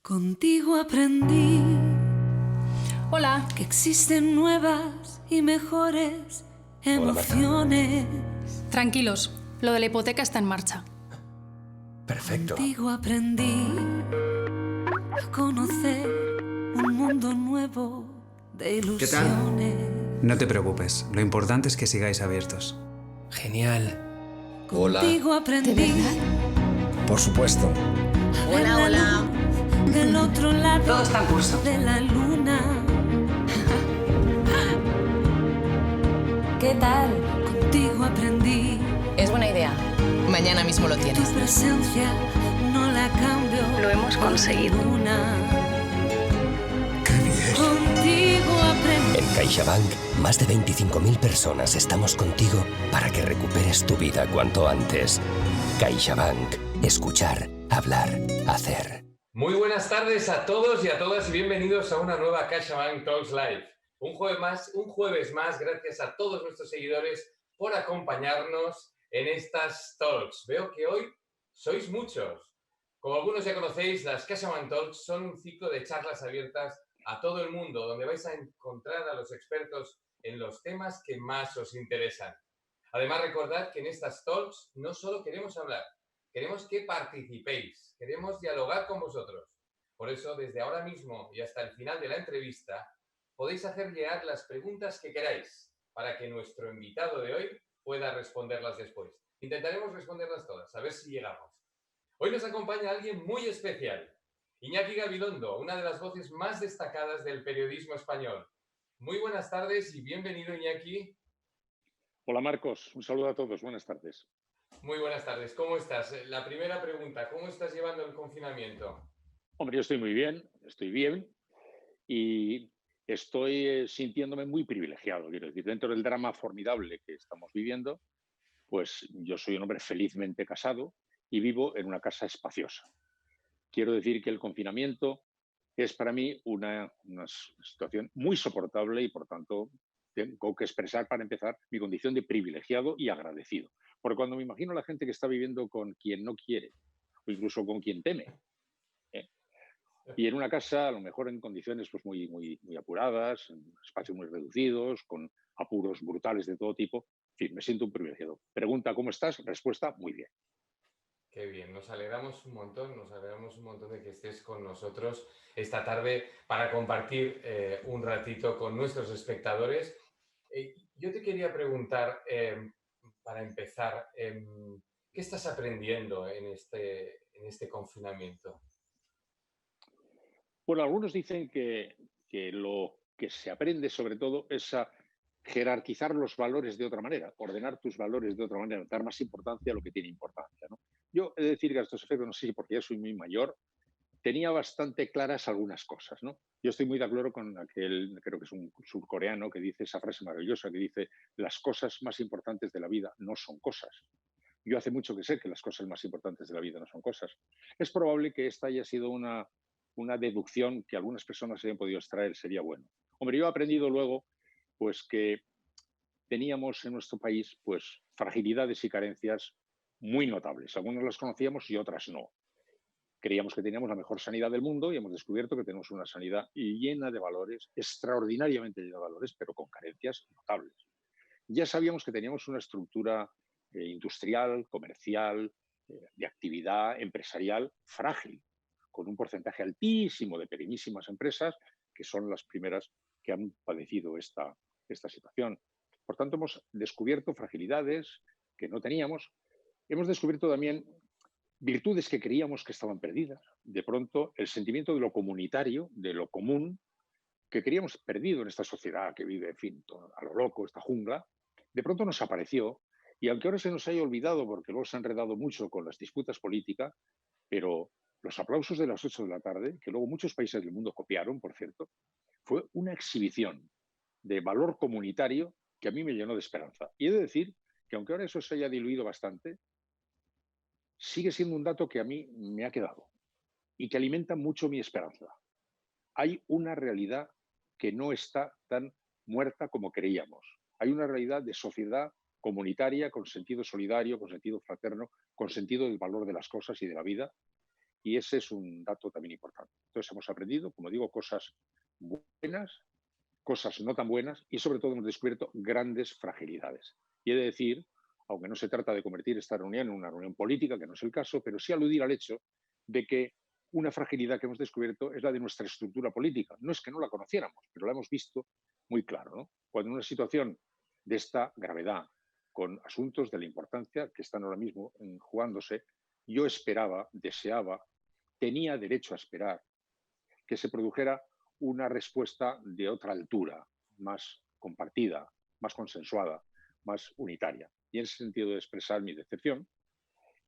Contigo aprendí Hola. que existen nuevas y mejores emociones. Tranquilos, lo de la hipoteca está en marcha. Perfecto. Contigo aprendí a conocer un mundo nuevo de ¿Qué tal? ilusiones. No te preocupes, lo importante es que sigáis abiertos. Genial. Hola. Contigo aprendí ¿De verdad? Por supuesto. a ver la luz del otro lado Todo está en curso. de la luna. ¿Qué tal? Contigo aprendí Es buena idea. Mañana mismo lo tu tienes. presencia no la cambio. Lo hemos conseguido. por una. ¡Qué bien! Contigo aprendí. En CaixaBank, más de 25.000 personas estamos contigo para que recuperes tu vida cuanto antes. CaixaBank. Escuchar, hablar, hacer. Muy buenas tardes a todos y a todas y bienvenidos a una nueva CaixaBank Talks Live. Un jueves más, gracias a todos nuestros seguidores por acompañarnos en estas talks. Veo que hoy sois muchos. Como algunos ya conocéis, las CaixaBank Talks son un ciclo de charlas abiertas a todo el mundo, donde vais a encontrar a los expertos en los temas que más os interesan. Además, recordad que en estas talks no solo queremos hablar, queremos que participéis, queremos dialogar con vosotros. Por eso, desde ahora mismo y hasta el final de la entrevista, podéis hacer llegar las preguntas que queráis para que nuestro invitado de hoy pueda responderlas después. Intentaremos responderlas todas, a ver si llegamos. Hoy nos acompaña alguien muy especial, Iñaki Gabilondo, una de las voces más destacadas del periodismo español. Muy buenas tardes y bienvenido, Iñaki. Hola Marcos, un saludo a todos, buenas tardes. Muy buenas tardes, ¿cómo estás? La primera pregunta, ¿cómo estás llevando el confinamiento? Hombre, yo estoy muy bien, estoy bien y estoy sintiéndome muy privilegiado, quiero decir, dentro del drama formidable que estamos viviendo, pues yo soy un hombre felizmente casado y vivo en una casa espaciosa. Quiero decir que el confinamiento es para mí una situación muy soportable y, por tanto, tengo que expresar, para empezar, mi condición de privilegiado y agradecido. Porque cuando me imagino a la gente que está viviendo con quien no quiere o incluso con quien teme, ¿eh? Y en una casa, a lo mejor en condiciones pues, muy apuradas, en espacios muy reducidos, con apuros brutales de todo tipo, en fin, me siento un privilegiado. Pregunta, ¿cómo estás? Respuesta, muy bien. Qué bien, nos alegramos un montón de que estés con nosotros esta tarde para compartir un ratito con nuestros espectadores. Yo te quería preguntar, para empezar, ¿qué estás aprendiendo en este confinamiento? Bueno, algunos dicen que lo que se aprende sobre todo es a jerarquizar los valores de otra manera, ordenar tus valores de otra manera, dar más importancia a lo que tiene importancia, ¿no? Yo he de decir que a estos efectos, no sé si porque ya soy muy mayor, tenía bastante claras algunas cosas, ¿no? Yo estoy muy de acuerdo con aquel, creo que es un surcoreano, que dice esa frase maravillosa que dice: las cosas más importantes de la vida no son cosas. Yo hace mucho que sé que las cosas más importantes de la vida no son cosas. Es probable que esta haya sido una deducción que algunas personas hayan podido extraer, sería bueno. Hombre, yo he aprendido luego pues que teníamos en nuestro país pues fragilidades y carencias muy notables. Algunas las conocíamos y otras no. Creíamos que teníamos la mejor sanidad del mundo y hemos descubierto que tenemos una sanidad llena de valores, extraordinariamente llena de valores, pero con carencias notables. Ya sabíamos que teníamos una estructura industrial, comercial, de actividad empresarial frágil, con un porcentaje altísimo de pequeñísimas empresas que son las primeras que han padecido esta situación. Por tanto, hemos descubierto fragilidades que no teníamos. Hemos descubierto también virtudes que creíamos que estaban perdidas. De pronto, el sentimiento de lo comunitario, de lo común, que creíamos perdido en esta sociedad que vive, en fin, a lo loco, esta jungla, de pronto nos apareció. Y aunque ahora se nos haya olvidado, porque luego se ha enredado mucho con las disputas políticas, pero los aplausos de las 8 de la tarde, que luego muchos países del mundo copiaron, por cierto, fue una exhibición de valor comunitario que a mí me llenó de esperanza. Y he de decir que aunque ahora eso se haya diluido bastante, sigue siendo un dato que a mí me ha quedado y que alimenta mucho mi esperanza. Hay una realidad que no está tan muerta como creíamos. Hay una realidad de sociedad comunitaria, con sentido solidario, con sentido fraterno, con sentido del valor de las cosas y de la vida, Y ese es un dato también importante. Entonces hemos aprendido, como digo, cosas buenas, cosas no tan buenas y sobre todo hemos descubierto grandes fragilidades. Y he de decir, aunque no se trata de convertir esta reunión en una reunión política, que no es el caso, pero sí aludir al hecho de que una fragilidad que hemos descubierto es la de nuestra estructura política. No es que no la conociéramos, pero la hemos visto muy claro, ¿no? Cuando en una situación de esta gravedad, con asuntos de la importancia que están ahora mismo jugándose, yo esperaba, deseaba, tenía derecho a esperar que se produjera una respuesta de otra altura, más compartida, más consensuada, más unitaria. Y en ese sentido de expresar mi decepción,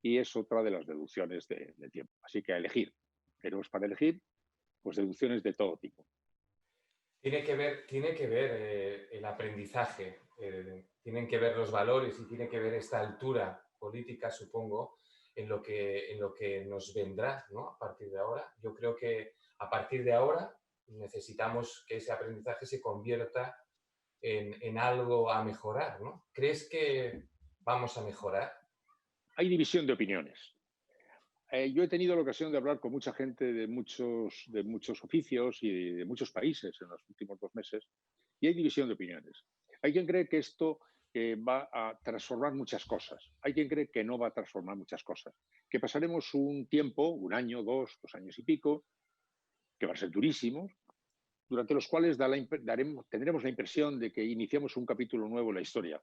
y es otra de las deducciones del tiempo. Así que a elegir. Tenemos para elegir pues deducciones de todo tipo. Tiene que ver el aprendizaje, tienen que ver los valores y tiene que ver esta altura política, supongo, en lo que nos vendrá, ¿no? A partir de ahora. Yo creo que a partir de ahora necesitamos que ese aprendizaje se convierta en algo a mejorar, ¿no? ¿Crees que vamos a mejorar? Hay división de opiniones. Yo he tenido la ocasión de hablar con mucha gente de muchos oficios y de muchos países en los últimos 2 meses y hay división de opiniones. Hay quien cree que esto va a transformar muchas cosas. Hay quien cree que no va a transformar muchas cosas. Que pasaremos un tiempo, 1 año, 2 años y pico, que va a ser durísimos, durante los cuales tendremos la impresión de que iniciamos un capítulo nuevo en la historia,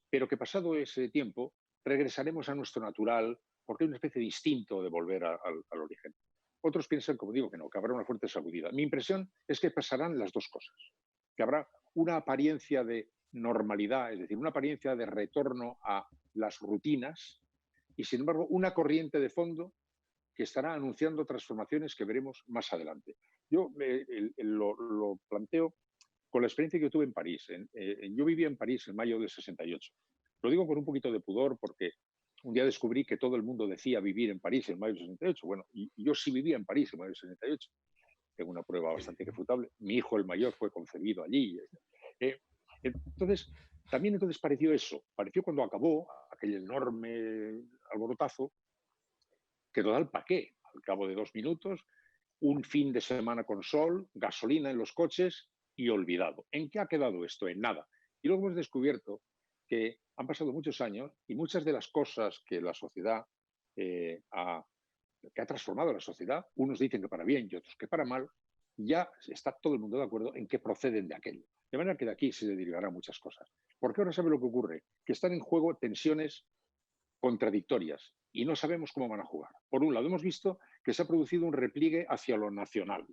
pero que pasado ese tiempo regresaremos a nuestro natural, porque hay una especie de instinto de volver al origen. Otros piensan, como digo, que no, que habrá una fuerte sacudida. Mi impresión es que pasarán las dos cosas, que habrá una apariencia de normalidad, es decir, una apariencia de retorno a las rutinas y, sin embargo, una corriente de fondo que estará anunciando transformaciones que veremos más adelante. Yo lo planteo con la experiencia que yo tuve en París. Yo vivía en París en mayo del 68. Lo digo con un poquito de pudor porque un día descubrí que todo el mundo decía vivir en París en mayo del 68. Bueno, y yo sí vivía en París en mayo del 68. Tengo una prueba bastante irrefutable. Mi hijo, el mayor, fue concebido allí. Entonces, también pareció eso. Pareció cuando acabó aquel enorme alborotazo que total, ¿para qué? Al cabo de 2 minutos, un fin de semana con sol, gasolina en los coches y olvidado. ¿En qué ha quedado esto? En nada. Y luego hemos descubierto que han pasado muchos años y muchas de las cosas que la sociedad que ha transformado la sociedad, unos dicen que para bien y otros que para mal, ya está todo el mundo de acuerdo en que proceden de aquello. De manera que de aquí se derivarán muchas cosas. Porque ahora sabe lo que ocurre, que están en juego tensiones contradictorias y no sabemos cómo van a jugar. Por un lado, hemos visto que se ha producido un repliegue hacia lo nacional.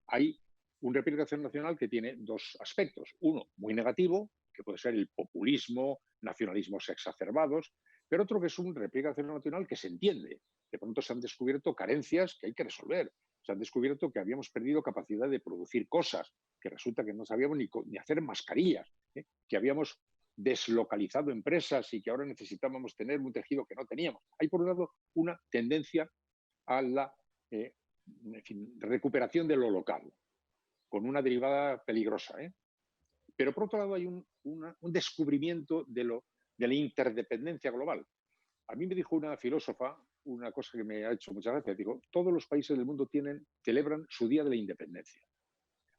Hay un repliegue hacia lo nacional que tiene 2 aspectos. Uno, muy negativo, que puede ser el populismo, nacionalismos exacerbados, pero otro que es un repliegue hacia lo nacional que se entiende. De pronto se han descubierto carencias que hay que resolver. Se han descubierto que habíamos perdido capacidad de producir cosas, que resulta que no sabíamos ni hacer mascarillas, que habíamos deslocalizado empresas y que ahora necesitábamos tener un tejido que no teníamos. Hay, por un lado, una tendencia a la recuperación de lo local, con una derivada peligrosa. Pero, por otro lado, hay un descubrimiento de la interdependencia global. A mí me dijo una filósofa una cosa que me ha hecho mucha gracia. Digo, todos los países del mundo celebran su Día de la Independencia.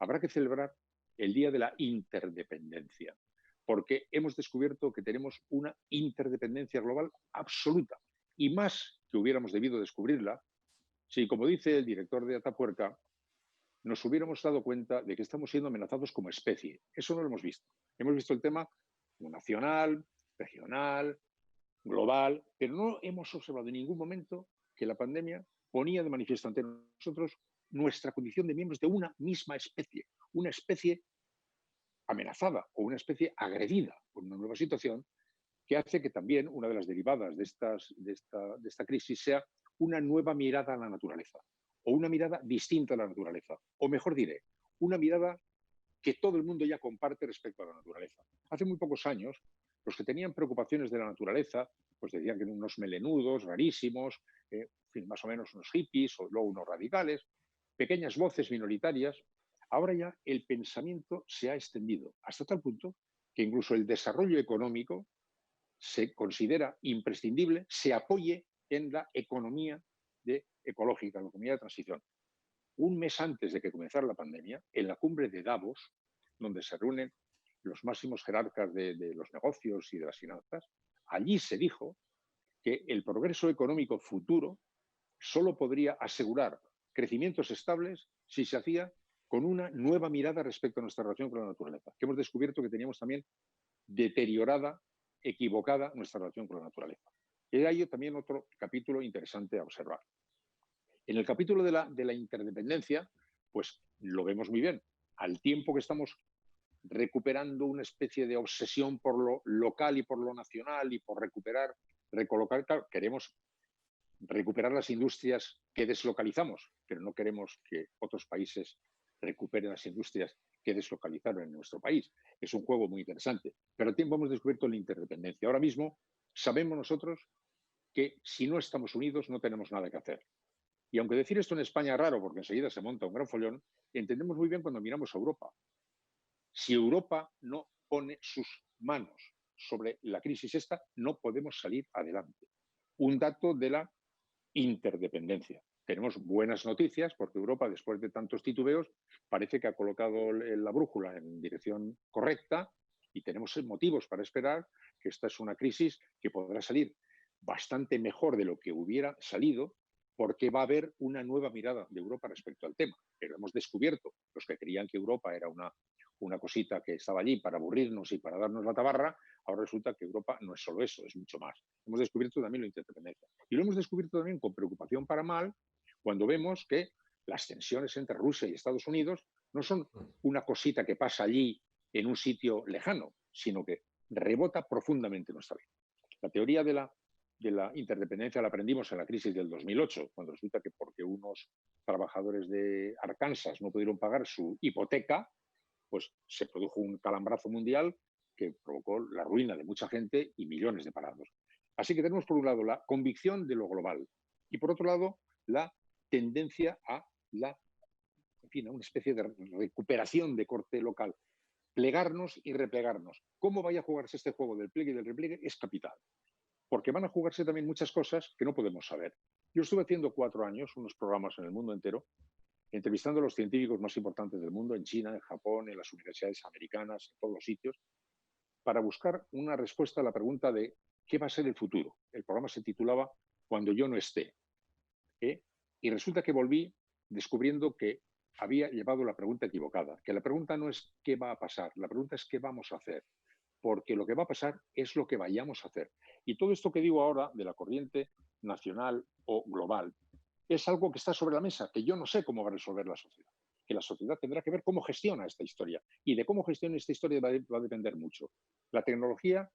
Habrá que celebrar el Día de la Interdependencia, porque hemos descubierto que tenemos una interdependencia global absoluta y más que hubiéramos debido descubrirla si, como dice el director de Atapuerca, nos hubiéramos dado cuenta de que estamos siendo amenazados como especie. Eso no lo hemos visto. Hemos visto el tema nacional, regional, global, pero no hemos observado en ningún momento que la pandemia ponía de manifiesto ante nosotros nuestra condición de miembros de una misma especie, una especie amenazada o una especie agredida por una nueva situación que hace que también una de las derivadas de esta crisis sea una nueva mirada a la naturaleza o una mirada distinta a la naturaleza, o mejor diré, una mirada que todo el mundo ya comparte respecto a la naturaleza. Hace muy pocos años, los que tenían preocupaciones de la naturaleza, pues decían que eran unos melenudos rarísimos, en fin, más o menos unos hippies o luego unos radicales, pequeñas voces minoritarias. Ahora ya el pensamiento se ha extendido hasta tal punto que incluso el desarrollo económico se considera imprescindible, se apoye en la economía de ecológica, la economía de transición. Un mes antes de que comenzara la pandemia, en la cumbre de Davos, donde se reúnen los máximos jerarcas de los negocios y de las finanzas, allí se dijo que el progreso económico futuro solo podría asegurar crecimientos estables si se hacía con una nueva mirada respecto a nuestra relación con la naturaleza, que hemos descubierto que teníamos también deteriorada, equivocada nuestra relación con la naturaleza. Y hay también otro capítulo interesante a observar. En el capítulo de la interdependencia, pues lo vemos muy bien. Al tiempo que estamos recuperando una especie de obsesión por lo local y por lo nacional y por recuperar, recolocar, claro, queremos recuperar las industrias que deslocalizamos, pero no queremos que otros países recuperen las industrias que deslocalizaron en nuestro país. Es un juego muy interesante, pero al tiempo hemos descubierto la interdependencia. Ahora mismo sabemos nosotros que si no estamos unidos no tenemos nada que hacer. Y aunque decir esto en España es raro, porque enseguida se monta un gran follón, entendemos muy bien cuando miramos a Europa. Si Europa no pone sus manos sobre la crisis esta, no podemos salir adelante. Un dato de la interdependencia. Tenemos buenas noticias porque Europa, después de tantos titubeos, parece que ha colocado la brújula en dirección correcta y tenemos motivos para esperar que esta es una crisis que podrá salir bastante mejor de lo que hubiera salido, porque va a haber una nueva mirada de Europa respecto al tema. Pero hemos descubierto, los que creían que Europa era una cosita que estaba allí para aburrirnos y para darnos la tabarra, ahora resulta que Europa no es solo eso, es mucho más. Hemos descubierto también la interdependencia. Y lo hemos descubierto también con preocupación para mal, cuando vemos que las tensiones entre Rusia y Estados Unidos no son una cosita que pasa allí en un sitio lejano, sino que rebota profundamente en nuestra vida. La teoría de la interdependencia la aprendimos en la crisis del 2008, cuando resulta que porque unos trabajadores de Arkansas no pudieron pagar su hipoteca, pues se produjo un calambrazo mundial que provocó la ruina de mucha gente y millones de parados. Así que tenemos por un lado la convicción de lo global y por otro lado la tendencia a una especie de recuperación de corte local. Plegarnos y replegarnos. Cómo vaya a jugarse este juego del pliegue y del repliegue es capital, porque van a jugarse también muchas cosas que no podemos saber. Yo estuve haciendo 4 años unos programas en el mundo entero, entrevistando a los científicos más importantes del mundo, en China, en Japón, en las universidades americanas, en todos los sitios, para buscar una respuesta a la pregunta de ¿qué va a ser el futuro? El programa se titulaba Cuando yo no esté. Y resulta que volví descubriendo que había llevado la pregunta equivocada, que la pregunta no es qué va a pasar, la pregunta es qué vamos a hacer, porque lo que va a pasar es lo que vayamos a hacer. Y todo esto que digo ahora de la corriente nacional o global es algo que está sobre la mesa, que yo no sé cómo va a resolver la sociedad, que la sociedad tendrá que ver cómo gestiona esta historia, y de cómo gestiona esta historia va a depender mucho. La tecnología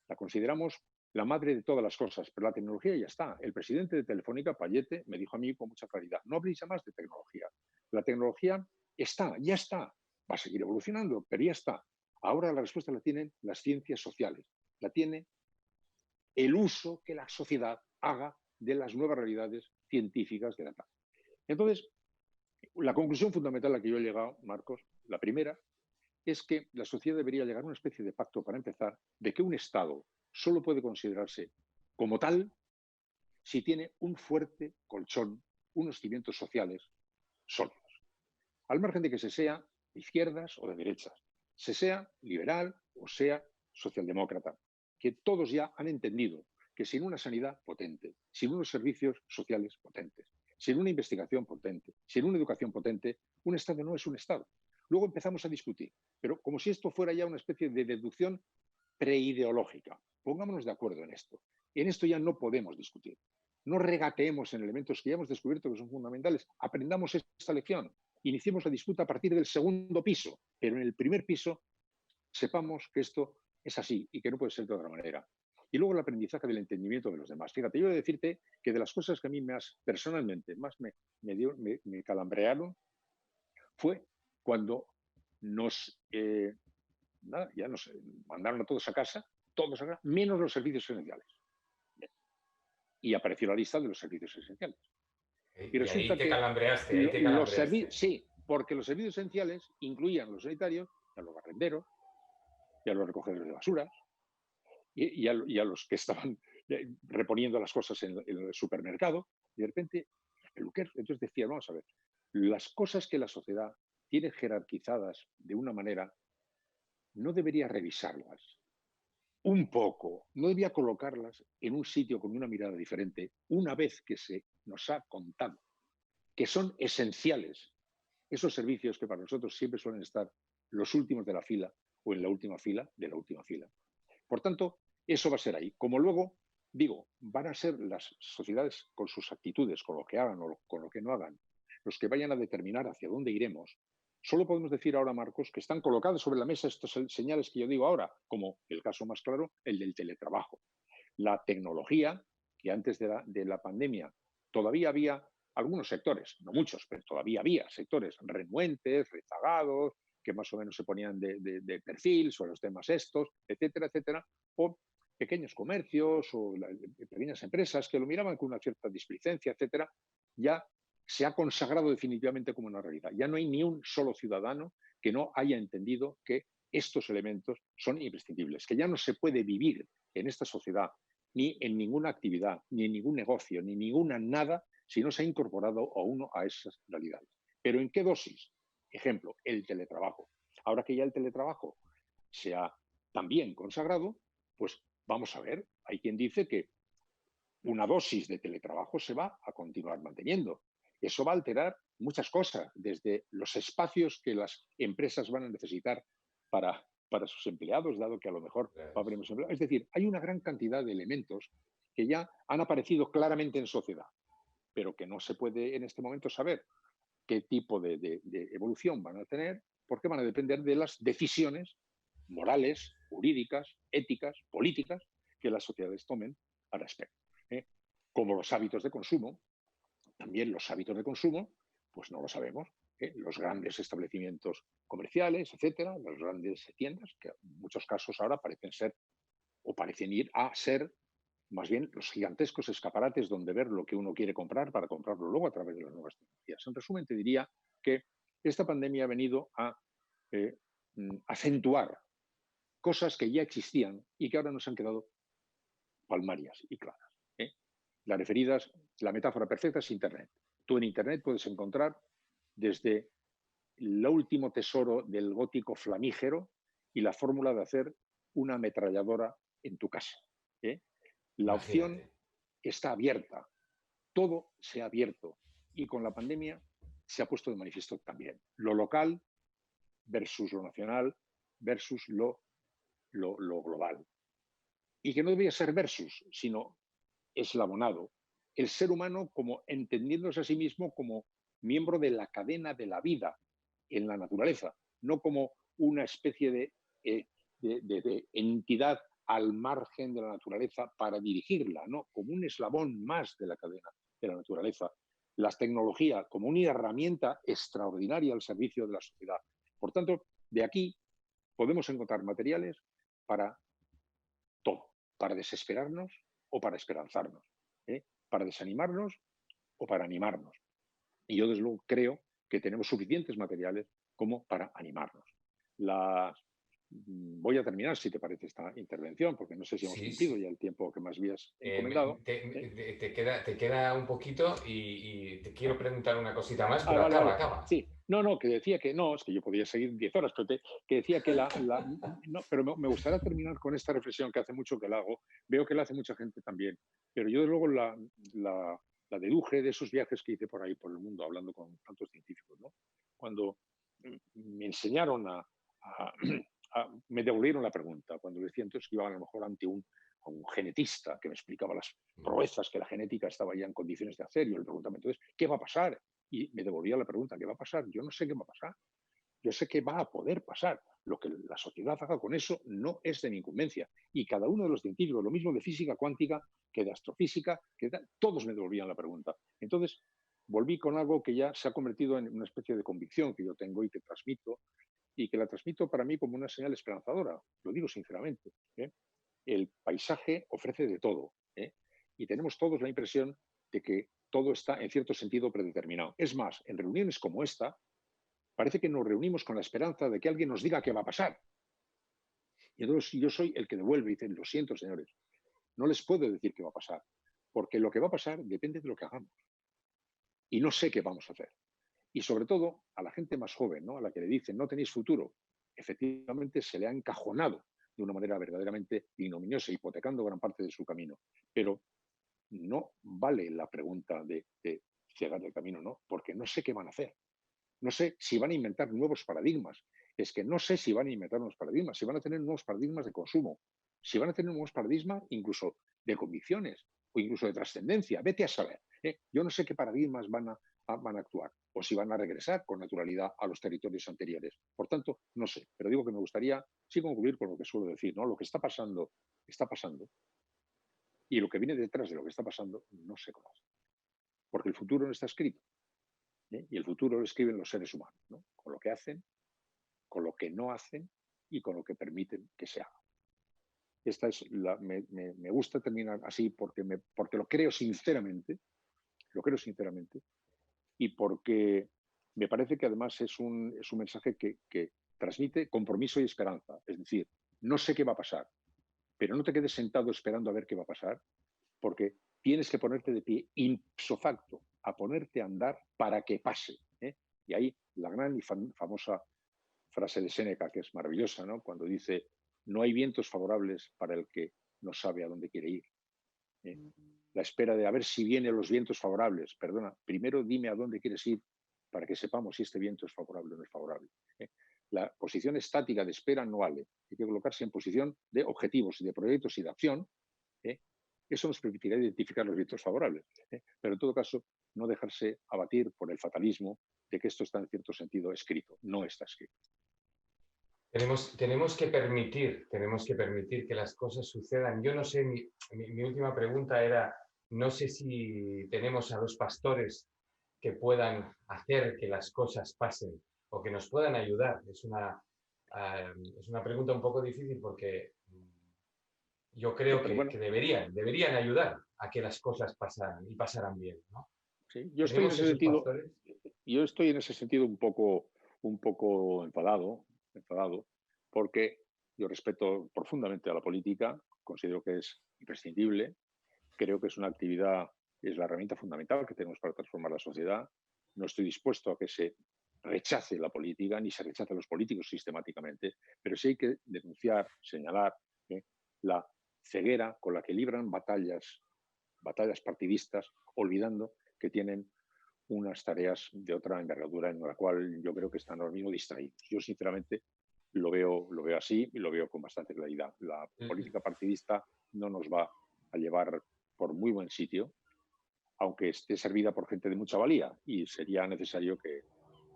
la consideramos la madre de todas las cosas, pero la tecnología ya está. El presidente de Telefónica, Payete, me dijo a mí con mucha claridad, no habléis ya más de tecnología. La tecnología está, ya está, va a seguir evolucionando, pero ya está. Ahora la respuesta la tienen las ciencias sociales, la tiene el uso que la sociedad haga de las nuevas realidades científicas de la TAC. Entonces, la conclusión fundamental a la que yo he llegado, Marcos, la primera, es que la sociedad debería llegar a una especie de pacto, para empezar, de que un Estado solo puede considerarse como tal si tiene un fuerte colchón, unos cimientos sociales sólidos. Al margen de que se sea de izquierdas o de derechas, se sea liberal o sea socialdemócrata, que todos ya han entendido que sin una sanidad potente, sin unos servicios sociales potentes, sin una investigación potente, sin una educación potente, un Estado no es un Estado. Luego empezamos a discutir, pero como si esto fuera ya una especie de deducción preideológica. Pongámonos de acuerdo en esto. En esto ya no podemos discutir. No regateemos en elementos que ya hemos descubierto que son fundamentales. Aprendamos esta lección. Iniciemos la disputa a partir del segundo piso, pero en el primer piso sepamos que esto es así y que no puede ser de otra manera. Y luego el aprendizaje del entendimiento de los demás. Fíjate, yo voy a decirte que de las cosas que a mí personalmente más me calambrearon fue cuando nos mandaron a todos a casa, menos los servicios esenciales. Y apareció la lista de los servicios esenciales. Y resulta ahí te calambreaste. Sí, porque los servicios esenciales incluían a los sanitarios, a los barrenderos, y a los recogedores de basuras, y a los que estaban reponiendo las cosas en el supermercado. Y de repente peluqueros. Entonces decía, vamos a ver, las cosas que la sociedad tiene jerarquizadas de una manera, no debería revisarlas un poco, no debería colocarlas en un sitio con una mirada diferente una vez que se nos ha contado que son esenciales esos servicios que para nosotros siempre suelen estar los últimos de la fila o en la última fila de la última fila. Por tanto, eso va a ser ahí. Como luego digo, van a ser las sociedades con sus actitudes, con lo que hagan o con lo que no hagan, los que vayan a determinar hacia dónde iremos. Solo podemos decir ahora, Marcos, que están colocados sobre la mesa estas señales que yo digo ahora, como el caso más claro, el del teletrabajo. La tecnología, que antes de la pandemia todavía había algunos sectores, no muchos, pero todavía había sectores renuentes, rezagados, que más o menos se ponían de perfil sobre los temas estos, etcétera, etcétera, o pequeños comercios o pequeñas empresas que lo miraban con una cierta displicencia, etcétera, ya se ha consagrado definitivamente como una realidad. Ya no hay ni un solo ciudadano que no haya entendido que estos elementos son imprescindibles, que ya no se puede vivir en esta sociedad ni en ninguna actividad, ni en ningún negocio, ni ninguna nada, si no se ha incorporado a uno a esas realidades. ¿Pero en qué dosis? Ejemplo, el teletrabajo. Ahora que ya el teletrabajo se ha también consagrado, pues vamos a ver, hay quien dice que una dosis de teletrabajo se va a continuar manteniendo. Eso va a alterar muchas cosas, desde los espacios que las empresas van a necesitar para sus empleados, dado que a lo mejor va a haber menos empleados. Es decir, hay una gran cantidad de elementos que ya han aparecido claramente en sociedad, pero que no se puede en este momento saber qué tipo de evolución van a tener, porque van a depender de las decisiones morales, jurídicas, éticas, políticas que las sociedades tomen al respecto. Como los hábitos de consumo, también los hábitos de consumo, pues no lo sabemos. Los grandes establecimientos comerciales, etcétera, las grandes tiendas, que en muchos casos ahora parecen ser o parecen ir a ser más bien los gigantescos escaparates donde ver lo que uno quiere comprar para comprarlo luego a través de las nuevas tecnologías. En resumen, te diría que esta pandemia ha venido a acentuar cosas que ya existían y que ahora nos han quedado palmarias y claras. Las referidas, la metáfora perfecta es Internet. Tú en Internet puedes encontrar desde el último tesoro del gótico flamígero y la fórmula de hacer una ametralladora en tu casa. La opción está abierta. Todo se ha abierto. Y con la pandemia se ha puesto de manifiesto también. Lo local versus lo nacional versus lo global. Y que no debería ser versus, sino eslabonado. El ser humano como entendiéndose a sí mismo como miembro de la cadena de la vida en la naturaleza, no como una especie de entidad al margen de la naturaleza para dirigirla, ¿no? Como un eslabón más de la cadena de la naturaleza. Las tecnologías como una herramienta extraordinaria al servicio de la sociedad. Por tanto, de aquí podemos encontrar materiales para todo, para desesperarnos o para esperanzarnos, para desanimarnos o para animarnos. Y yo, desde luego, creo que tenemos suficientes materiales como para animarnos. Voy a terminar, si te parece, esta intervención, porque no sé si hemos cumplido ya el tiempo que me habías encomendado. Te queda un poquito y te quiero preguntar una cosita más, pero acaba. Sí, no, que decía que no, es que yo podría seguir 10 horas, pero que decía que no, pero me gustaría terminar con esta reflexión que hace mucho que la hago. Veo que la hace mucha gente también, pero yo, de luego, la deduje de esos viajes que hice por ahí, por el mundo, hablando con tantos científicos, ¿no? Cuando me enseñaron me devolvieron la pregunta, cuando decía entonces que iba a lo mejor ante un genetista que me explicaba las proezas que la genética estaba ya en condiciones de hacer, y yo le preguntaba entonces, ¿qué va a pasar? Y me devolvía la pregunta, ¿qué va a pasar? Yo no sé qué va a pasar. Yo sé que va a poder pasar. Lo que la sociedad haga con eso no es de mi incumbencia. Y cada uno de los científicos, lo mismo de física cuántica que de astrofísica, todos me devolvían la pregunta. Entonces, volví con algo que ya se ha convertido en una especie de convicción que yo tengo y que transmito, y que la transmito para mí como una señal esperanzadora. Lo digo sinceramente. El paisaje ofrece de todo. Y tenemos todos la impresión de que todo está, en cierto sentido, predeterminado. Es más, en reuniones como esta, parece que nos reunimos con la esperanza de que alguien nos diga qué va a pasar. Y entonces yo soy el que devuelve y dice, lo siento, señores, no les puedo decir qué va a pasar, porque lo que va a pasar depende de lo que hagamos. y no sé qué vamos a hacer. Y sobre todo a la gente más joven, ¿no? A la que le dicen no tenéis futuro, efectivamente se le ha encajonado de una manera verdaderamente ignominiosa, hipotecando gran parte de su camino. Pero no vale la pregunta de cegar el camino, ¿no? Porque no sé qué van a hacer. No sé si van a inventar nuevos paradigmas. Es que no sé si van a inventar nuevos paradigmas, si van a tener nuevos paradigmas de consumo, si van a tener nuevos paradigmas incluso de convicciones o incluso de trascendencia. Vete a saber. Yo no sé qué paradigmas van a actuar o si van a regresar con naturalidad a los territorios anteriores. Por tanto, no sé. Pero digo que me gustaría sí concluir con lo que suelo decir, ¿no? Lo que está pasando, está pasando. Y lo que viene detrás de lo que está pasando, no sé cómo es. Porque el futuro no está escrito. Y el futuro lo escriben los seres humanos, ¿no? Con lo que hacen, con lo que no hacen y con lo que permiten que se haga. Esta es me gusta terminar así porque lo creo sinceramente, y porque me parece que además es un mensaje que transmite compromiso y esperanza. Es decir, no sé qué va a pasar, pero no te quedes sentado esperando a ver qué va a pasar, porque tienes que ponerte de pie ipso facto, a ponerte a andar para que pase. Y ahí la gran y famosa frase de Séneca, que es maravillosa, ¿no? Cuando dice, no hay vientos favorables para el que no sabe a dónde quiere ir. La espera de a ver si vienen los vientos favorables. Perdona, primero dime a dónde quieres ir para que sepamos si este viento es favorable o no es favorable. La posición estática de espera no vale. Hay que colocarse en posición de objetivos y de proyectos y de acción. Eso nos permitirá identificar los vientos favorables. Pero en todo caso, no dejarse abatir por el fatalismo de que esto está en cierto sentido escrito. No está escrito. Tenemos que permitir que las cosas sucedan. Yo no sé, mi última pregunta era, no sé si tenemos a los pastores que puedan hacer que las cosas pasen o que nos puedan ayudar. Es una pregunta un poco difícil porque yo creo que deberían ayudar a que las cosas pasaran bien, ¿no? Sí, yo estoy en ese sentido un poco enfadado, porque yo respeto profundamente a la política, considero que es imprescindible, creo que es una actividad, es la herramienta fundamental que tenemos para transformar la sociedad. No estoy dispuesto a que se rechace la política ni se rechace a los políticos sistemáticamente, pero sí hay que denunciar, señalar la ceguera con la que libran batallas partidistas, olvidando que tienen unas tareas de otra envergadura en la cual yo creo que están ahora mismo distraídos. Yo sinceramente lo veo así y lo veo con bastante claridad. La política partidista no nos va a llevar por muy buen sitio, aunque esté servida por gente de mucha valía, y sería necesario que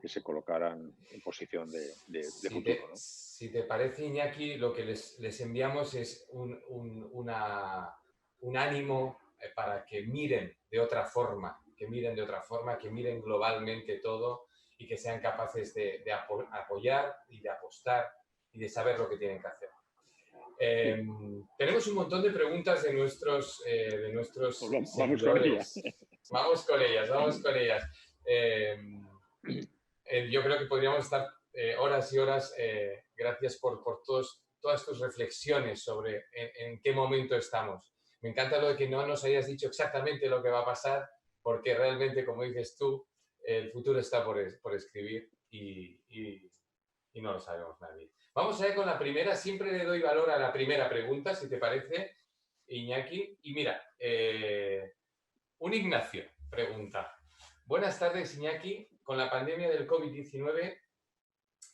se colocaran en posición de futuro, ¿no? Si te parece, Iñaki, lo que les enviamos es un ánimo para que miren de otra forma, que miren globalmente todo y que sean capaces de apoyar y de apostar y de saber lo que tienen que hacer. Tenemos un montón de preguntas de nuestros seguidores. Vamos con ellas. Yo creo que podríamos estar horas y horas. Gracias por todas tus reflexiones sobre en qué momento estamos. Me encanta lo de que no nos hayas dicho exactamente lo que va a pasar, porque realmente, como dices tú, el futuro está por escribir y no lo sabemos nadie. Vamos a ver con la primera. Siempre le doy valor a la primera pregunta, si te parece, Iñaki. Y mira, un Ignacio pregunta. Buenas tardes, Iñaki. Con la pandemia del COVID-19,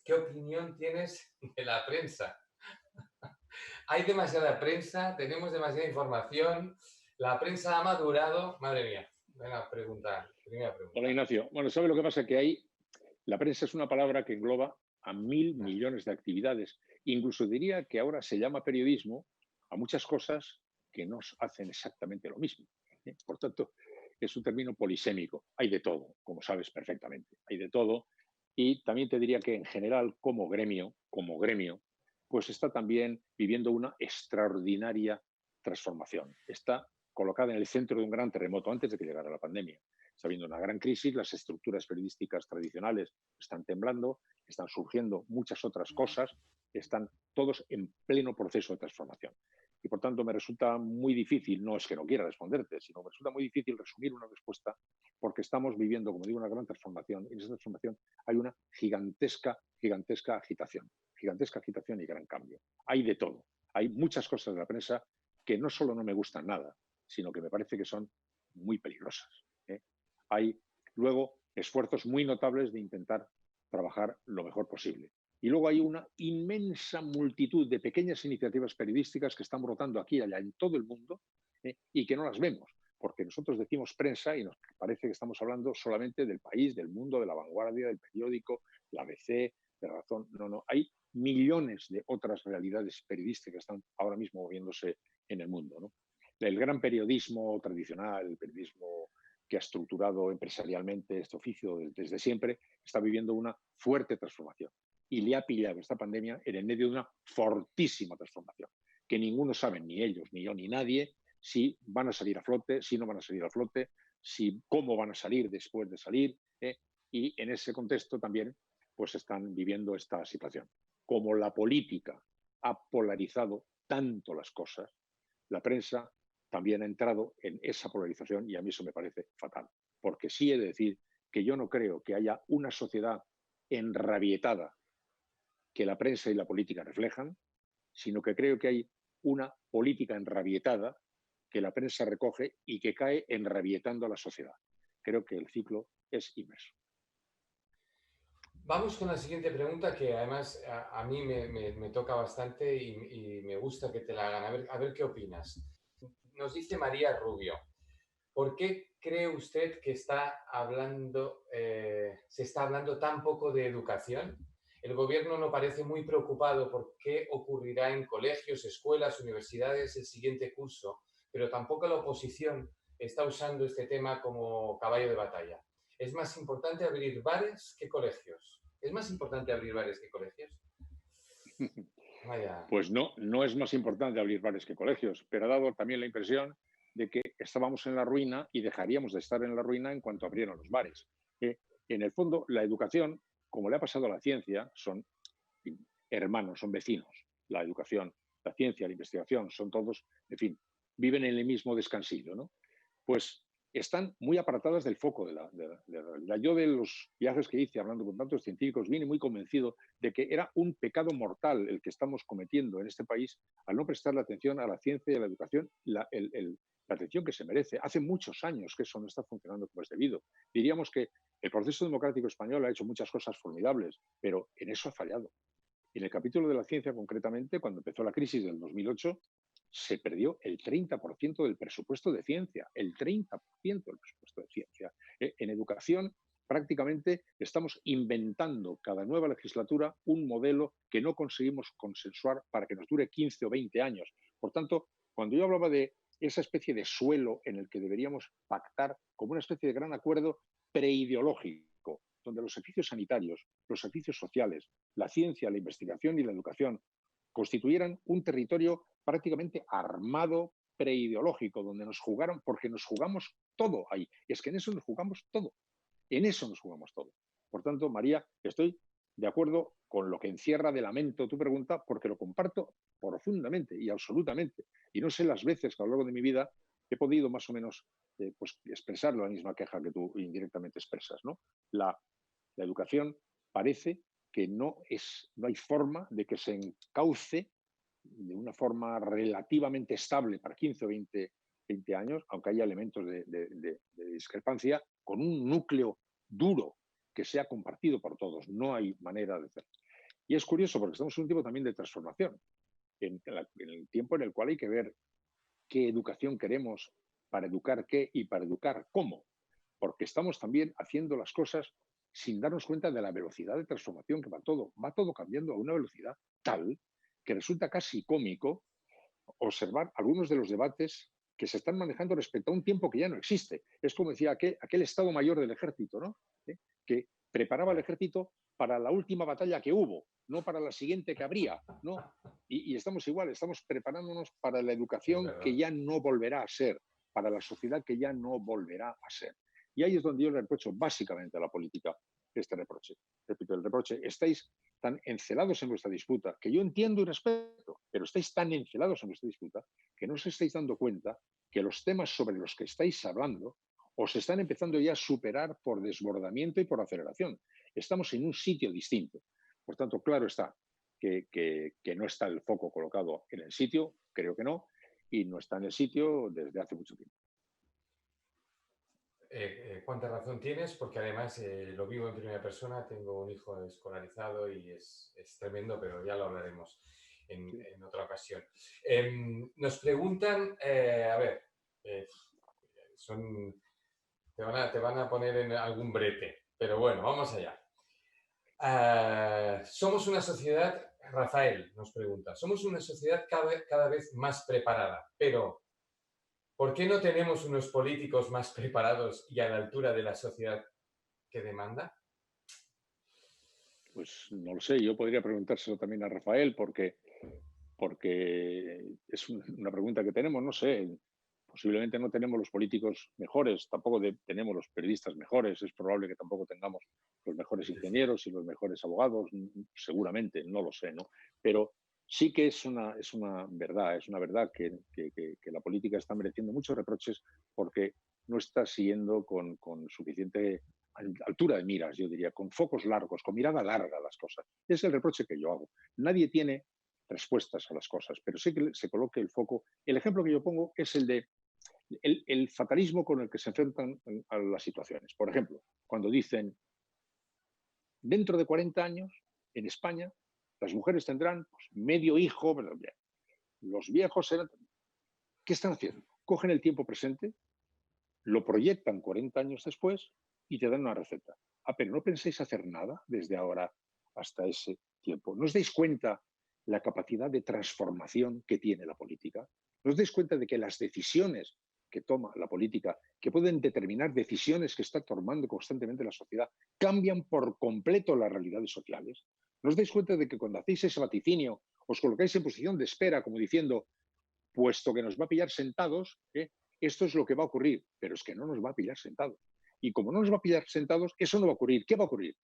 ¿qué opinión tienes de la prensa? Hay demasiada prensa, tenemos demasiada información, la prensa ha madurado. Madre mía, primera pregunta. Hola, Ignacio. Bueno, ¿sabe lo que pasa? Que la prensa es una palabra que engloba a 1.000 millones de actividades. Incluso diría que ahora se llama periodismo a muchas cosas que no hacen exactamente lo mismo. Por tanto, es un término polisémico. Hay de todo, como sabes perfectamente. Hay de todo. Y también te diría que en general, como gremio, pues está también viviendo una extraordinaria transformación. Está colocada en el centro de un gran terremoto antes de que llegara la pandemia. Está habiendo una gran crisis, las estructuras periodísticas tradicionales están temblando, están surgiendo muchas otras cosas, están todos en pleno proceso de transformación. Y por tanto me resulta muy difícil, no es que no quiera responderte, sino me resulta muy difícil resumir una respuesta porque estamos viviendo, como digo, una gran transformación. Y en esa transformación hay una gigantesca agitación y gran cambio. Hay de todo. Hay muchas cosas de la prensa que no solo no me gustan nada, sino que me parece que son muy peligrosas, ¿eh? Hay luego esfuerzos muy notables de intentar trabajar lo mejor posible. Y luego hay una inmensa multitud de pequeñas iniciativas periodísticas que están brotando aquí y allá en todo el mundo, y que no las vemos, porque nosotros decimos prensa y nos parece que estamos hablando solamente del país, del mundo, de La Vanguardia, del periódico, la ABC, de La Razón. No, hay millones de otras realidades periodísticas que están ahora mismo moviéndose en el mundo, ¿no? El gran periodismo tradicional, el periodismo que ha estructurado empresarialmente este oficio desde siempre, está viviendo una fuerte transformación. Y le ha pillado esta pandemia en el medio de una fortísima transformación, que ninguno sabe, ni ellos, ni yo, ni nadie, si van a salir a flote, si no van a salir a flote, cómo van a salir después de salir, y en ese contexto también pues están viviendo esta situación. Como la política ha polarizado tanto las cosas, la prensa también ha entrado en esa polarización y a mí eso me parece fatal. Porque sí he de decir que yo no creo que haya una sociedad enrabietada que la prensa y la política reflejan, sino que creo que hay una política enrabietada que la prensa recoge y que cae enrabietando a la sociedad. Creo que el ciclo es inverso. Vamos con la siguiente pregunta, que además a mí me toca bastante y me gusta que te la hagan. A ver qué opinas. Nos dice María Rubio: ¿por qué cree usted que se está hablando tan poco de educación? El gobierno no parece muy preocupado por qué ocurrirá en colegios, escuelas, universidades el siguiente curso, pero tampoco la oposición está usando este tema como caballo de batalla. ¿Es más importante abrir bares que colegios? ¿Es más importante abrir bares que colegios? Vaya. Pues no es más importante abrir bares que colegios, pero ha dado también la impresión de que estábamos en la ruina y dejaríamos de estar en la ruina en cuanto abrieran los bares. En el fondo, la educación, como le ha pasado a la ciencia, son hermanos, son vecinos. La educación, la ciencia, la investigación, son todos, en fin, viven en el mismo descansillo, ¿no? Pues están muy apartadas del foco de la realidad. Yo, de los viajes que hice hablando con tantos científicos, vine muy convencido de que era un pecado mortal el que estamos cometiendo en este país al no prestar la atención a la ciencia y a la educación, la atención que se merece. Hace muchos años que eso no está funcionando como es debido. Diríamos que el proceso democrático español ha hecho muchas cosas formidables, pero en eso ha fallado. En el capítulo de la ciencia, concretamente, cuando empezó la crisis del 2008, se perdió el 30% del presupuesto de ciencia, el 30% del presupuesto de ciencia. En educación, prácticamente estamos inventando cada nueva legislatura un modelo que no conseguimos consensuar para que nos dure 15 o 20 años. Por tanto, cuando yo hablaba de esa especie de suelo en el que deberíamos pactar como una especie de gran acuerdo preideológico, donde los servicios sanitarios, los servicios sociales, la ciencia, la investigación y la educación constituyeran un territorio prácticamente armado, preideológico, donde nos jugaron, porque nos jugamos todo ahí. Es que en eso nos jugamos todo. En eso nos jugamos todo. Por tanto, María, estoy de acuerdo con lo que encierra de lamento tu pregunta, porque lo comparto profundamente y absolutamente. Y no sé las veces que a lo largo de mi vida he podido más o menos pues expresar la misma queja que tú indirectamente expresas, ¿no? La educación parece que no hay forma de que se encauce de una forma relativamente estable para 15 o 20 años, aunque haya elementos de discrepancia, con un núcleo duro que sea compartido por todos. No hay manera de hacerlo. Y es curioso porque estamos en un tiempo también de transformación, en el tiempo en el cual hay que ver qué educación queremos, para educar qué y para educar cómo, porque estamos también haciendo las cosas sin darnos cuenta de la velocidad de transformación que va todo cambiando a una velocidad tal que resulta casi cómico observar algunos de los debates que se están manejando respecto a un tiempo que ya no existe. Es como decía aquel Estado Mayor del Ejército, ¿no? Que preparaba el ejército para la última batalla que hubo, no para la siguiente que habría, ¿no? Y estamos igual, estamos preparándonos para la educación que ya no volverá a ser, para la sociedad que ya no volverá a ser. Y ahí es donde yo le reprocho básicamente a la política este reproche. Repito, el reproche: estáis tan encelados en vuestra disputa, que yo entiendo y respeto, pero estáis tan encelados en vuestra disputa que no os estáis dando cuenta que los temas sobre los que estáis hablando o se están empezando ya a superar por desbordamiento y por aceleración. Estamos en un sitio distinto. Por tanto, claro está que no está el foco colocado en el sitio, creo que no, y no está en el sitio desde hace mucho tiempo. Cuánta razón tienes, porque además lo vivo en primera persona, tengo un hijo escolarizado y es tremendo, pero ya lo hablaremos en otra ocasión. Nos preguntan, a ver, te van a poner en algún brete, pero bueno, vamos allá. Somos una sociedad, Rafael nos pregunta, somos una sociedad cada vez más preparada, pero ¿por qué no tenemos unos políticos más preparados y a la altura de la sociedad que demanda? Pues no lo sé, yo podría preguntárselo también a Rafael porque es una pregunta que tenemos, no sé, posiblemente no tenemos los políticos mejores, tampoco tenemos los periodistas mejores, es probable que tampoco tengamos los mejores ingenieros y los mejores abogados, seguramente, no lo sé, ¿no? Pero sí que es una verdad que la política está mereciendo muchos reproches porque no está siguiendo con suficiente altura de miras, yo diría, con focos largos, con mirada larga a las cosas. Es el reproche que yo hago. Nadie tiene respuestas a las cosas, pero sí que se coloque el foco. El ejemplo que yo pongo es el de el fatalismo con el que se enfrentan a las situaciones. Por ejemplo, cuando dicen, dentro de 40 años, en España, las mujeres tendrán pues, medio hijo, los viejos serán... ¿Qué están haciendo? Cogen el tiempo presente, lo proyectan 40 años después y te dan una receta. Pero no penséis hacer nada desde ahora hasta ese tiempo. ¿No os dais cuenta la capacidad de transformación que tiene la política? ¿No os dais cuenta de que las decisiones que toma la política, que pueden determinar decisiones que está tomando constantemente la sociedad, cambian por completo las realidades sociales? ¿No os dais cuenta de que cuando hacéis ese vaticinio os colocáis en posición de espera, como diciendo, puesto que nos va a pillar sentados, esto es lo que va a ocurrir, pero es que no nos va a pillar sentados. Y como no nos va a pillar sentados, eso no va a ocurrir. ¿Qué va a ocurrir?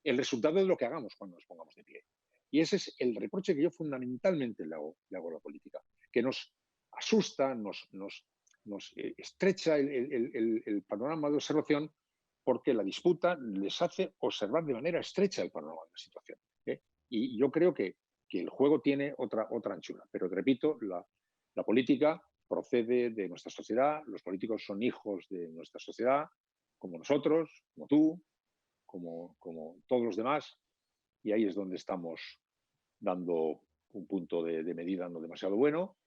El resultado de lo que hagamos cuando nos pongamos de pie. Y ese es el reproche que yo fundamentalmente le hago a la política, que nos asusta, nos estrecha el panorama de observación porque la disputa les hace observar de manera estrecha el panorama de la situación. Y yo creo que el juego tiene otra anchura. Pero repito, la política procede de nuestra sociedad, los políticos son hijos de nuestra sociedad, como nosotros, como tú, como todos los demás, y ahí es donde estamos dando un punto de medida no demasiado bueno,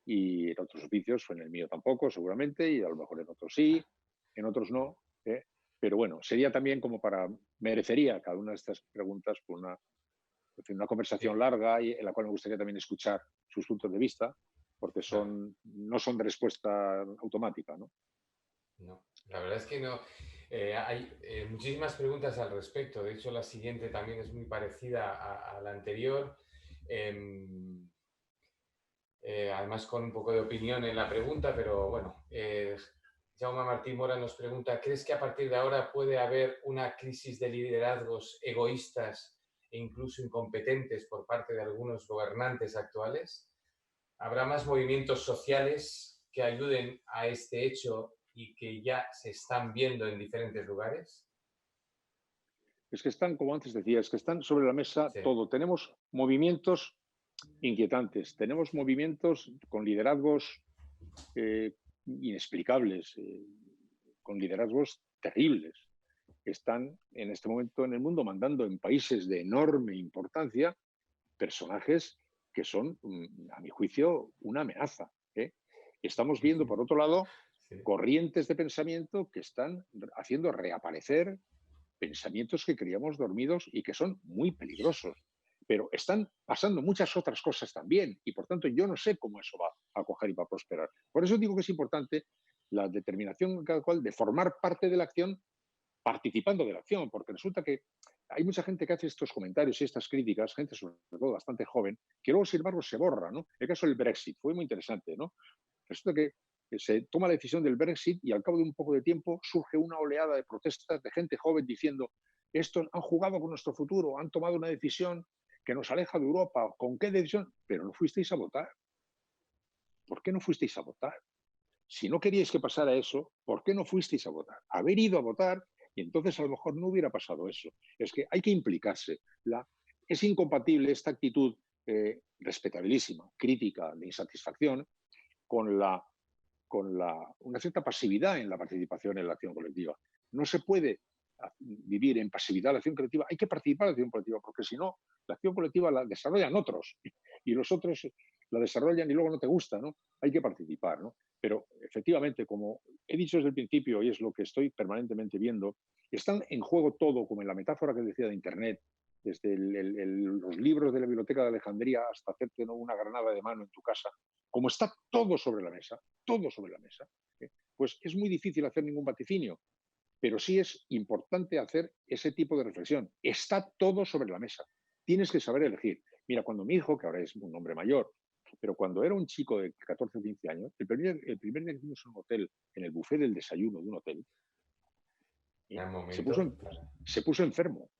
y en otros oficios, en el mío tampoco, seguramente, y a lo mejor en otros sí, en otros no, pero bueno, sería también como merecería cada una de estas preguntas por una conversación larga y en la cual me gustaría también escuchar sus puntos de vista, porque no son de respuesta automática, ¿no? No, la verdad es que no. Hay muchísimas preguntas al respecto. De hecho, la siguiente también es muy parecida a la anterior. Además, con un poco de opinión en la pregunta, pero bueno. Jaume Martí Mora nos pregunta, ¿crees que a partir de ahora puede haber una crisis de liderazgos egoístas e incluso incompetentes por parte de algunos gobernantes actuales? ¿Habrá más movimientos sociales que ayuden a este hecho y que ya se están viendo en diferentes lugares? Es que están, como antes decía, es que están sobre la mesa todo. Tenemos movimientos inquietantes, tenemos movimientos con liderazgos inexplicables, con liderazgos terribles. Están en este momento en el mundo mandando en países de enorme importancia personajes que son, a mi juicio, una amenaza. Estamos viendo, por otro lado, corrientes de pensamiento que están haciendo reaparecer pensamientos que creíamos dormidos y que son muy peligrosos. Pero están pasando muchas otras cosas también y, por tanto, yo no sé cómo eso va a coger y va a prosperar. Por eso digo que es importante la determinación de cada cual de formar parte de la acción participando de la acción, porque resulta que hay mucha gente que hace estos comentarios y estas críticas, gente sobre todo bastante joven, que luego, sin embargo, se borra, ¿no? El caso del Brexit fue muy interesante, ¿no? Resulta que se toma la decisión del Brexit y al cabo de un poco de tiempo surge una oleada de protestas de gente joven diciendo estos han jugado con nuestro futuro, han tomado una decisión que nos aleja de Europa. ¿Con qué decisión? Pero no fuisteis a votar. ¿Por qué no fuisteis a votar? si no queríais que pasara eso, ¿por qué no fuisteis a votar? Haber ido a votar y entonces a lo mejor no hubiera pasado eso. Es que hay que implicarse. Es incompatible esta actitud respetabilísima, crítica, de insatisfacción, con una cierta pasividad en la participación en la acción colectiva. No se puede vivir en pasividad la acción colectiva, hay que participar en la acción colectiva, porque si no, la acción colectiva la desarrollan otros y los otros la desarrollan y luego no te gusta, ¿no? Hay que participar, ¿no? Pero efectivamente, como he dicho desde el principio y es lo que estoy permanentemente viendo, están en juego todo, como en la metáfora que decía de Internet, desde los libros de la Biblioteca de Alejandría hasta hacerte, ¿no?, una granada de mano en tu casa, como está todo sobre la mesa, pues es muy difícil hacer ningún vaticinio, pero sí es importante hacer ese tipo de reflexión. Está todo sobre la mesa. Tienes que saber elegir. Mira, cuando mi hijo, que ahora es un hombre mayor, pero cuando era un chico de 14 o 15 años, el primer día que fuimos a un hotel, en el buffet del desayuno de un hotel, se puso enfermo.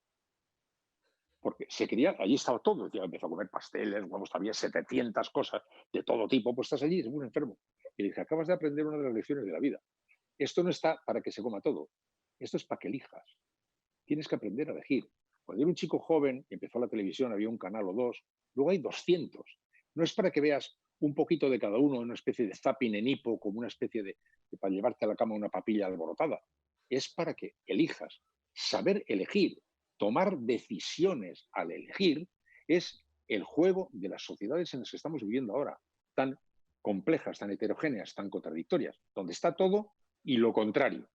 Porque se quería, allí estaba todo, empezó a comer pasteles, huevos, había 700 cosas de todo tipo puestas allí, y se puso enfermo. Y le dije, acabas de aprender una de las lecciones de la vida. Esto no está para que se coma todo, esto es para que elijas. Tienes que aprender a elegir. Cuando era un chico joven y empezó la televisión, había un canal o dos, luego hay 200. No es para que veas un poquito de cada uno, una especie de zapping en hipo, como una especie de para llevarte a la cama una papilla alborotada. Es para que elijas. Saber elegir, tomar decisiones al elegir, es el juego de las sociedades en las que estamos viviendo ahora, tan complejas, tan heterogéneas, tan contradictorias, donde está todo y lo contrario.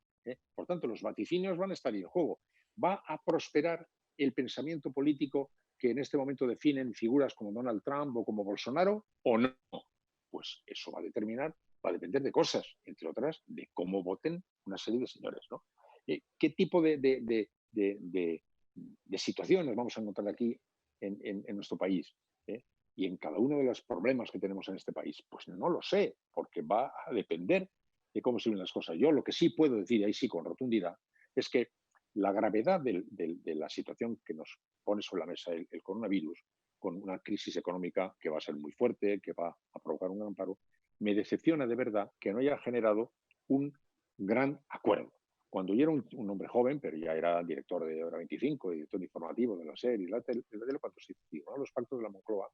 Por tanto, los vaticinios van a estar en juego. ¿Va a prosperar el pensamiento político que en este momento definen figuras como Donald Trump o como Bolsonaro o no? Pues eso va a depender de cosas, entre otras, de cómo voten una serie de señores, ¿no? ¿Qué tipo de situaciones vamos a encontrar aquí en nuestro país? Y en cada uno de los problemas que tenemos en este país. Pues no lo sé, porque va a depender de cómo se ven las cosas. Yo lo que sí puedo decir, ahí sí con rotundidad, es que la gravedad de la situación que nos pone sobre la mesa el coronavirus, con una crisis económica que va a ser muy fuerte, que va a provocar un gran paro, me decepciona de verdad que no haya generado un gran acuerdo. Cuando yo era un hombre joven, pero ya era director de Hora 25, director informativo de la SER y de la tele, cuando se firmaron los pactos de la Moncloa,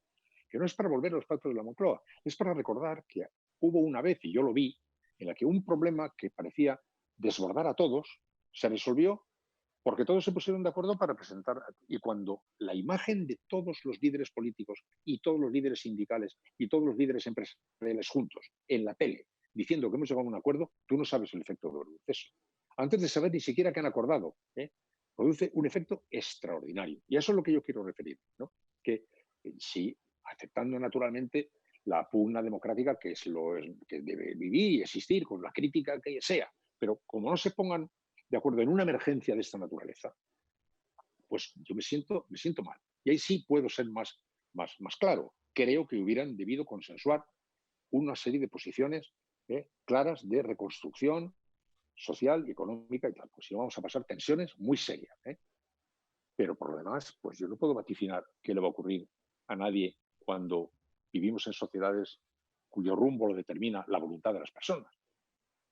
que no es para volver a los pactos de la Moncloa, es para recordar que hubo una vez, y yo lo vi, en la que un problema que parecía desbordar a todos se resolvió porque todos se pusieron de acuerdo para presentar. Y cuando la imagen de todos los líderes políticos y todos los líderes sindicales y todos los líderes empresariales juntos en la tele diciendo que hemos llegado a un acuerdo, tú no sabes el efecto que produce eso. Antes de saber ni siquiera qué han acordado, produce un efecto extraordinario. Y a eso es lo que yo quiero referir, ¿no? Que sí, aceptando naturalmente la pugna democrática que debe vivir y existir con la crítica que sea, pero como no se pongan de acuerdo en una emergencia de esta naturaleza, pues yo me siento mal. Y ahí sí puedo ser más claro. Creo que hubieran debido consensuar una serie de posiciones claras de reconstrucción social y económica y tal. Pues si no vamos a pasar tensiones muy serias. Pero por lo demás, pues yo no puedo vaticinar qué le va a ocurrir a nadie cuando vivimos en sociedades cuyo rumbo lo determina la voluntad de las personas.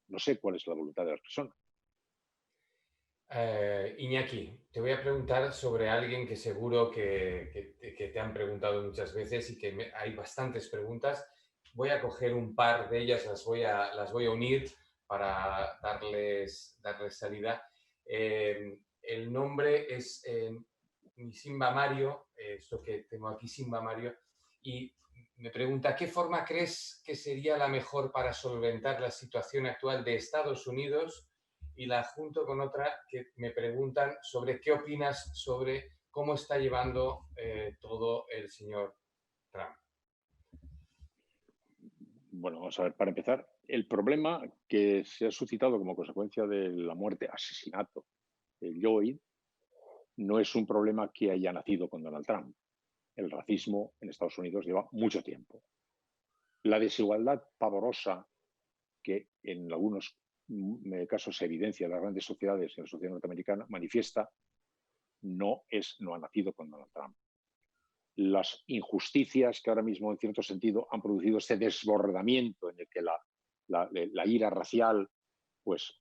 No sé cuál es la voluntad de las personas. Iñaki, te voy a preguntar sobre alguien que seguro que te han preguntado muchas veces y que hay bastantes preguntas. Voy a coger un par de ellas, las voy a unir para darles salida. El nombre es Simba Mario, esto que tengo aquí, Simba Mario, y me pregunta, ¿qué forma crees que sería la mejor para solventar la situación actual de Estados Unidos? Y la junto con otra que me preguntan sobre qué opinas sobre cómo está llevando todo el señor Trump. Bueno, vamos a ver, para empezar, el problema que se ha suscitado como consecuencia de la muerte, asesinato de Lloyd, no es un problema que haya nacido con Donald Trump. El racismo en Estados Unidos lleva mucho tiempo. La desigualdad pavorosa que en algunos casos se evidencia en las grandes sociedades, en la sociedad norteamericana, manifiesta, no ha nacido con Donald Trump. Las injusticias que ahora mismo, en cierto sentido, han producido ese desbordamiento en el que la la ira racial, pues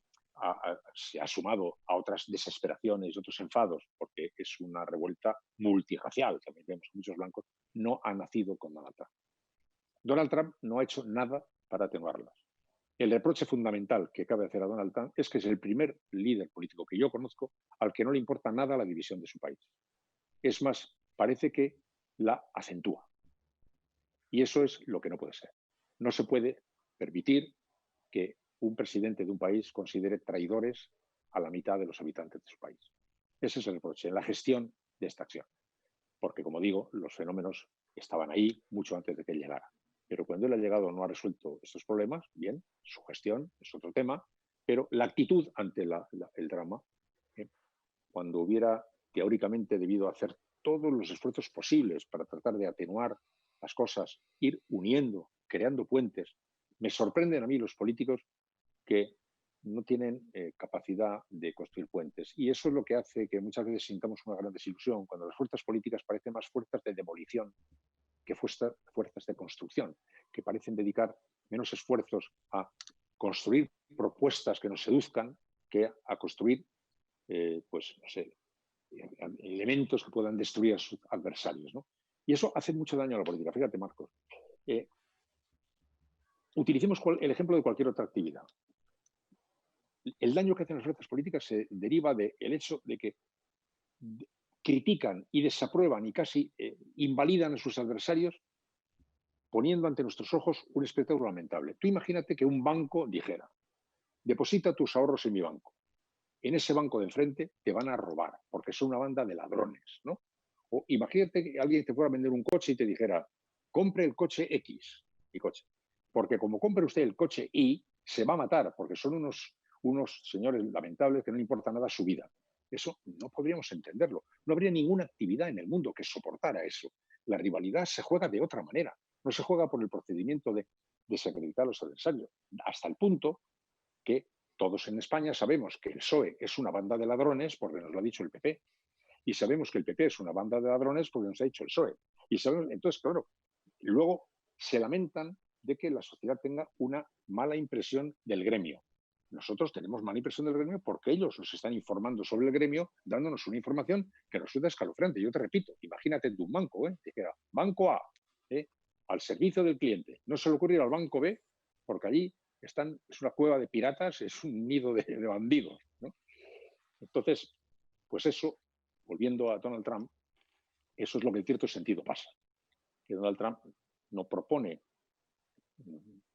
se ha sumado a otras desesperaciones y otros enfados, porque es una revuelta multirracial, también vemos que muchos blancos, no han nacido con Donald Trump. Donald Trump no ha hecho nada para atenuarlas. El reproche fundamental que cabe hacer a Donald Trump es que es el primer líder político que yo conozco al que no le importa nada la división de su país. Es más, parece que la acentúa. Y eso es lo que no puede ser. No se puede permitir que un presidente de un país considere traidores a la mitad de los habitantes de su país. Ese es el reproche en la gestión de esta acción. Porque, como digo, los fenómenos estaban ahí mucho antes de que él llegara. Pero cuando él ha llegado no ha resuelto estos problemas, bien, su gestión es otro tema, pero la actitud ante el drama, cuando hubiera teóricamente debido hacer todos los esfuerzos posibles para tratar de atenuar las cosas, ir uniendo, creando puentes. Me sorprenden a mí los políticos que no tienen capacidad de construir puentes. Y eso es lo que hace que muchas veces sintamos una gran desilusión, cuando las fuerzas políticas parecen más fuerzas de demolición que fuerzas de construcción, que parecen dedicar menos esfuerzos a construir propuestas que nos seduzcan que a construir, pues, no sé, elementos que puedan destruir a sus adversarios, ¿no? Y eso hace mucho daño a la política. Fíjate, Marcos. Utilicemos el ejemplo de cualquier otra actividad. El daño que hacen las fuerzas políticas se deriva del hecho de que critican y desaprueban y casi invalidan a sus adversarios poniendo ante nuestros ojos un espectáculo lamentable. Tú imagínate que un banco dijera: deposita tus ahorros en mi banco. En ese banco de enfrente te van a robar porque son una banda de ladrones, ¿no? O imagínate que alguien te fuera a vender un coche y te dijera: compre el coche X, mi coche, porque como compre usted el coche Y, se va a matar porque son unos señores lamentables que no le importa nada su vida. Eso no podríamos entenderlo. No habría ninguna actividad en el mundo que soportara eso. La rivalidad se juega de otra manera. No se juega por el procedimiento de desacreditar a los adversarios. Hasta el punto que todos en España sabemos que el PSOE es una banda de ladrones porque nos lo ha dicho el PP. Y sabemos que el PP es una banda de ladrones porque nos ha dicho el PSOE. Y sabemos, entonces, claro, luego se lamentan de que la sociedad tenga una mala impresión del gremio. Nosotros tenemos mala impresión del gremio porque ellos nos están informando sobre el gremio, dándonos una información que nos resulta escalofriante. Yo te repito, imagínate de un banco, dijera, banco A, al servicio del cliente. No se le ocurre ir al banco B porque allí es una cueva de piratas, es un nido de bandidos, ¿no? Entonces, pues eso, volviendo a Donald Trump, eso es lo que en cierto sentido pasa. Que Donald Trump no propone,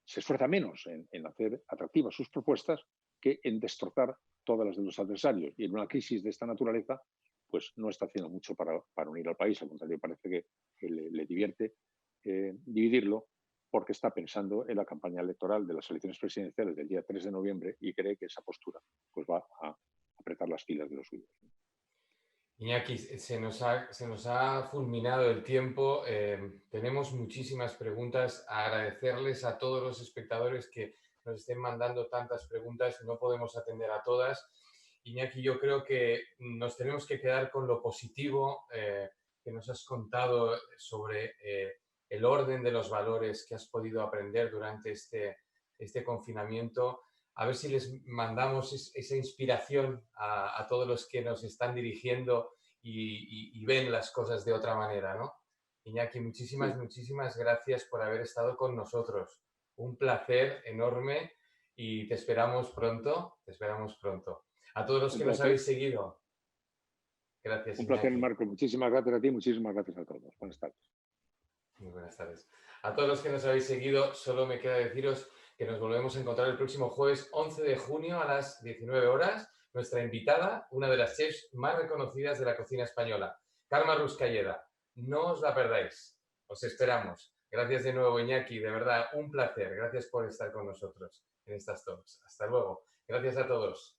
se esfuerza menos en hacer atractivas sus propuestas que en destrozar todas las de los adversarios. Y en una crisis de esta naturaleza, pues no está haciendo mucho para unir al país. Al contrario, parece que le divierte dividirlo porque está pensando en la campaña electoral de las elecciones presidenciales del día 3 de noviembre y cree que esa postura pues va a apretar las filas de los suyos. Iñaki, se nos ha fulminado el tiempo. Tenemos muchísimas preguntas. Agradecerles a todos los espectadores que nos estén mandando tantas preguntas. No podemos atender a todas. Iñaki, yo creo que nos tenemos que quedar con lo positivo que nos has contado sobre el orden de los valores que has podido aprender durante este confinamiento. A ver si les mandamos esa inspiración a todos los que nos están dirigiendo y ven las cosas de otra manera, ¿no? Iñaki, muchísimas gracias por haber estado con nosotros. Un placer enorme y te esperamos pronto. A todos los que nos habéis seguido, gracias, Un placer, Iñaki. Marco. Muchísimas gracias a ti, muchísimas gracias a todos. Buenas tardes. Muy buenas tardes. A todos los que nos habéis seguido, solo me queda deciros que nos volvemos a encontrar el próximo jueves 11 de junio a las 19 horas. Nuestra invitada, una de las chefs más reconocidas de la cocina española, Carme Ruscalleda. No os la perdáis. Os esperamos. Gracias de nuevo, Iñaki. De verdad, un placer. Gracias por estar con nosotros en estas talks. Hasta luego. Gracias a todos.